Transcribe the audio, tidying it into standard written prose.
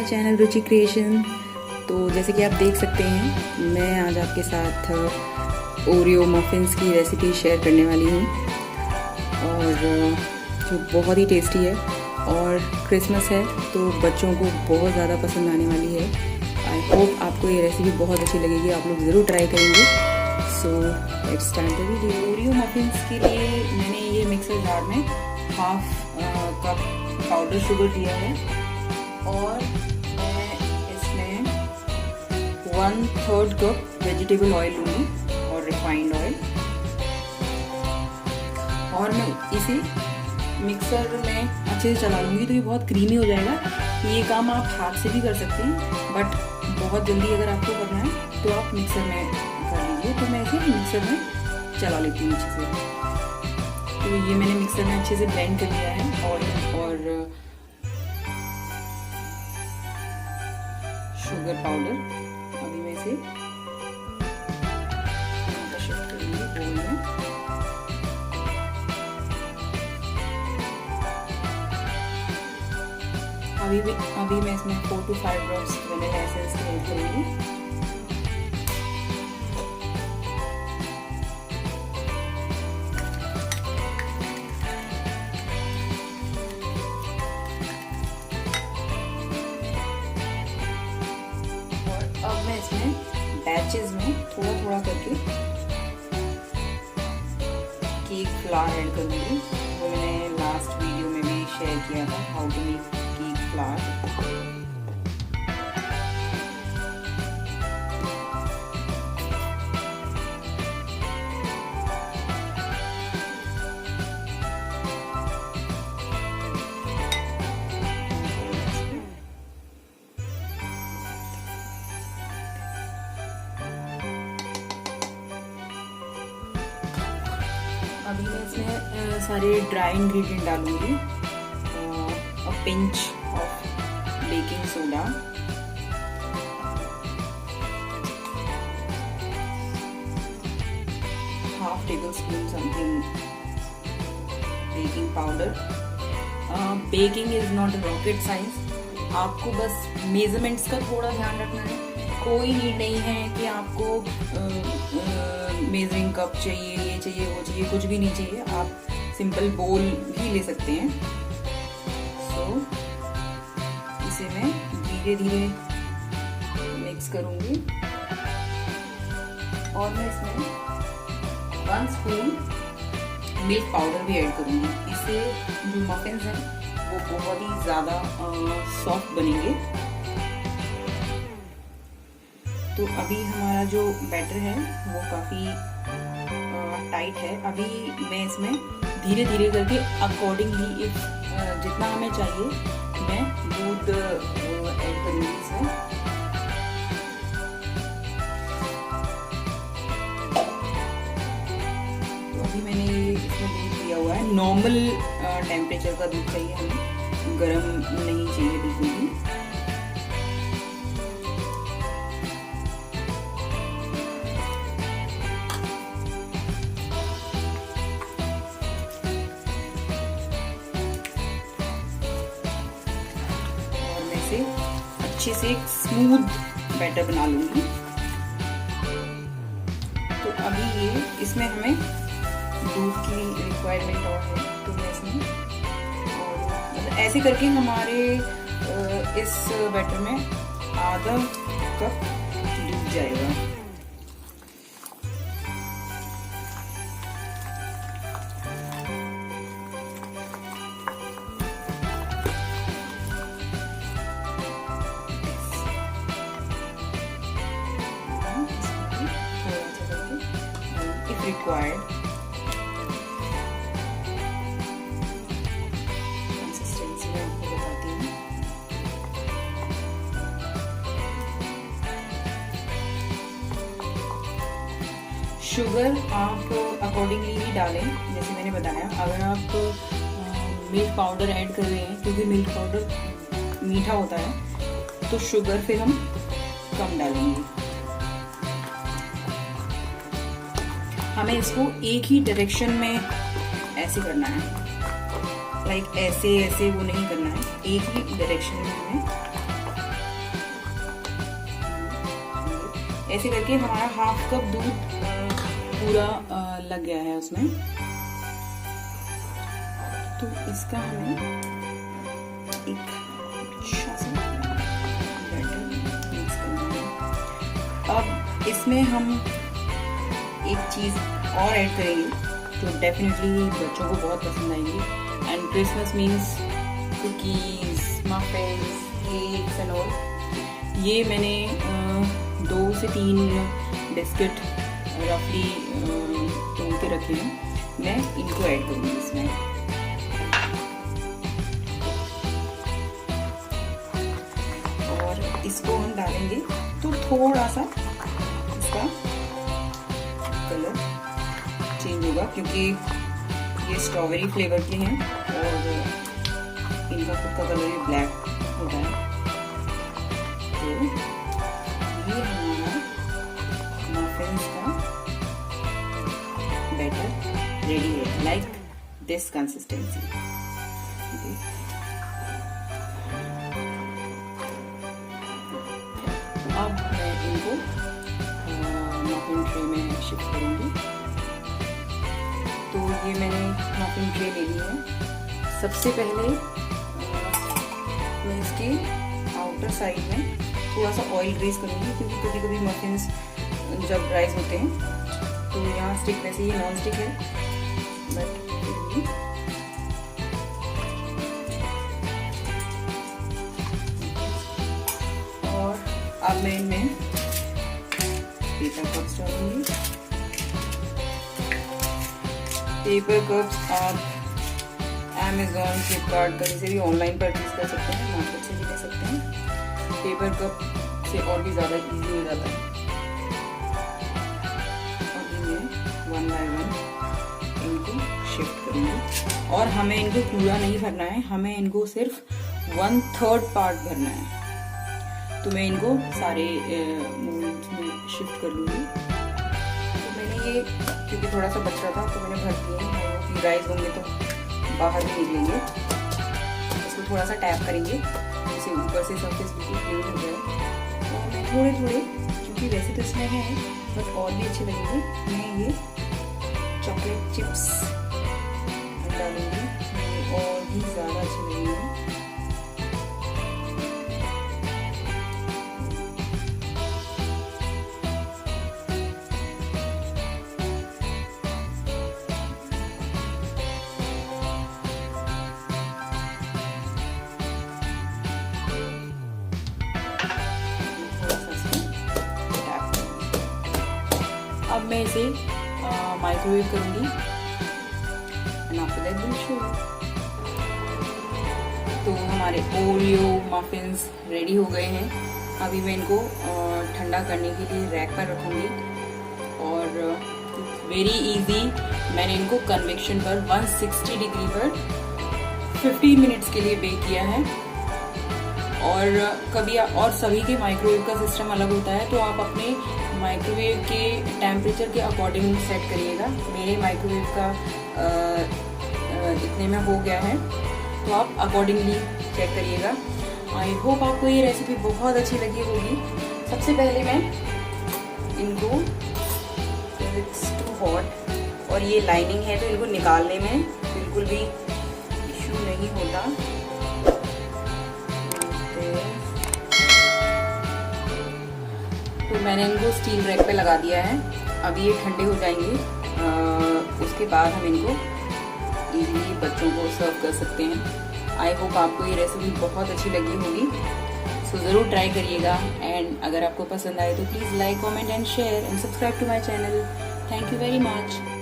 Channel रुचि creation. तो जैसे कि आप देख सकते हैं, मैं आज आपके साथ ओरियो मफिन्स की रेसिपी शेयर करने वाली हूँ और जो बहुत ही टेस्टी है और क्रिसमस है तो बच्चों को बहुत ज़्यादा पसंद आने वाली है। आई होप आपको ये रेसिपी बहुत अच्छी लगेगी, आप लोग ज़रूर ट्राई करेंगे। So let's start the video. Oreo muffins के लिए मैंने ये मिक्सर जार में हाफ कप पाउडर शुगर दिया है और मैं इसमें 1/3 कप वेजिटेबल ऑयल लूँगी और रिफाइंड ऑयल, और मैं इसे मिक्सर में अच्छे से चला लूँगी तो ये बहुत क्रीमी हो जाएगा। ये काम आप हाथ से भी कर सकते हैं, बट बहुत जल्दी अगर आपको करना है तो आप मिक्सर में कर लीजिए। तो मैं इसे मिक्सर में चला लेती हूँ अच्छे से। तो ये मैंने मिक्सर में अच्छे से ब्लेंड कर लिया है ऑयल और शुगर पाउडर। अभी मैं इसे शिफ्ट करूँगी बोल में। अभी मैं इसमें 4 to 5 drops vanilla essence add करूँगी। अब मैं इसमें बैचेस में थोड़ा थोड़ा करके केक फ्लावर ऐड करूँगी। वो मैंने लास्ट वीडियो में भी शेयर किया था, how to make cake flour. अभी मैं इसमें सारे ड्राई इंग्रेडिएंट डालूंगी। A pinch of baking soda, half tablespoon something baking powder. Baking is not a rocket science, आपको बस मेजरमेंट्स का थोड़ा ध्यान रखना है। कोई नीड नहीं है कि आपको मेजरिंग कप चाहिए, ये चाहिए, वो चाहिए, कुछ भी नहीं चाहिए। आप सिंपल बोल भी ले सकते हैं। सो इसे मैं धीरे धीरे मिक्स करूंगी और मैं इसमें 1 स्पून मिल्क पाउडर भी ऐड करूंगी। इससे जो मफिन्स हैं वो बहुत ही ज़्यादा सॉफ्ट बनेंगे। तो अभी हमारा जो बैटर है वो काफ़ी टाइट है। अभी मैं इसमें धीरे धीरे करके अकॉर्डिंगली जितना हमें चाहिए मैं दूध ऐड करूँगी इसमें। तो अभी मैंने इसमें दूध दिया हुआ है। नॉर्मल टेम्परेचर का दूध चाहिए हमें, गर्म नहीं चाहिए बिल्कुल भी। अच्छे से एक स्मूथ बैटर बना लूंगी। तो अभी ये इसमें हमें दूध की रिक्वायरमेंट और है, तो मैं इसमें और मतलब ऐसे करके हमारे इस बैटर में आधा कप दूध जाएगा। Required कंसिस्टेंसी मैं आपको बताती हूँ। शुगर आप अकॉर्डिंगली ही डालें, जैसे मैंने बताया। अगर आप मिल्क पाउडर ऐड कर रहे हैं, क्योंकि मिल्क पाउडर मीठा होता है, तो शुगर फिर हम कम डालेंगे। हमें इसको एक ही डायरेक्शन में ऐसे करना है, लाइक ऐसे ऐसे वो नहीं करना है, एक ही डायरेक्शन में हमें ऐसे करके हमारा हाफ कप दूध पूरा लग गया है उसमें। तो इसका हमें एक अच्छा सा बैटर मिक्स करना है। अब इसमें हम एक चीज और ऐड करेंगे जो डेफिनेटली बच्चों को बहुत पसंद आएंगी। And Christmas means cookies, muffins, cakes and all. ये मैंने 2 से 3 बिस्किट रफली तोड़ के रखे हैं। मैं इनको ऐड करूँगी इसमें। और इसको हम डालेंगे तो थोड़ा सा इसका कलर चेंज होगा, क्योंकि ये स्ट्रॉबेरी फ्लेवर के हैं और इनका खुद का कलर ये ब्लैक होता है। तो ये हमारा मफिन्स का बैटर रेडी है, लाइक दिस कंसिस्टेंसी। अब मैं इनको मफिन ट्रे में शिफ्ट करूंगी। तो ये मैंने मफिन ट्रे ले ली है। सबसे पहले मैं इसके आउटर साइड में थोड़ा सा ऑयल ग्रीस करूंगी, क्योंकि कभी कभी मफिन्स जब राइज होते हैं तो यहाँ स्टिक, वैसे ये नॉन स्टिक है बट और अब मैं इनमें पेपर कप्स डालूंगी। पेपर कप्स आप Amazon, फ्लिपकार्ट कहीं से भी ऑनलाइन परचेज कर सकते हैं, मार्केट से भी ले सकते हैं। पेपर कप से और भी ज़्यादा इजी हो जाता है। और ये 1 बाय 1 इनको शिफ्ट करूँगी। और हमें इनको पूरा नहीं भरना है, हमें इनको सिर्फ 1/3 पार्ट भरना है। तो मैं इनको सारे मोल्ड्स में शिफ्ट कर लूँगी। तो मैंने ये क्योंकि थोड़ा सा बच रहा था तो मैंने भर दिए। राइस होंगे तो बाहर भी निकलेंगे। इसको थोड़ा सा टैप करेंगे जिससे ऊपर से सरफेस बिल्कुल क्लीन हो जाए। और मैं थोड़े थोड़े, क्योंकि वैसे तो इसमें है बट और भी अच्छे लगेंगे, मैं ये चॉकलेट चिप्स डालूंगी और भी ज़्यादा अच्छे लगेंगे। अब मैं इसे माइक्रोवेव करूंगी and after that will show. तो हमारे ओरियो मफिन्स रेडी हो गए हैं। अभी मैं इनको ठंडा करने के लिए रैक पर रखूंगी और वेरी इजी मैंने इनको कन्वेक्शन पर 160 डिग्री पर 15 मिनट्स के लिए बेक किया है। और कभी और सभी के माइक्रोवेव का सिस्टम अलग होता है, तो आप अपने माइक्रोवेव के टेम्परेचर के अकॉर्डिंग सेट करिएगा। मेरे माइक्रोवेव का इतने में हो गया है, तो आप अकॉर्डिंगली चेक करिएगा। आई होप आपको ये रेसिपी बहुत अच्छी लगी होगी। सबसे पहले मैं इनको, इट्स टू हॉट और ये लाइनिंग है तो इनको निकालने में बिल्कुल भी इश्यू नहीं होता। तो मैंने इनको स्टील रैक पे लगा दिया है। अभी ये ठंडे हो जाएंगे, उसके बाद हम इनको इजीली बच्चों को सर्व कर सकते हैं। आई होप आपको ये रेसिपी बहुत अच्छी लगी होगी। सो ज़रूर ट्राई करिएगा एंड अगर आपको पसंद आए तो please like, comment and share and subscribe to my channel. Thank you very much.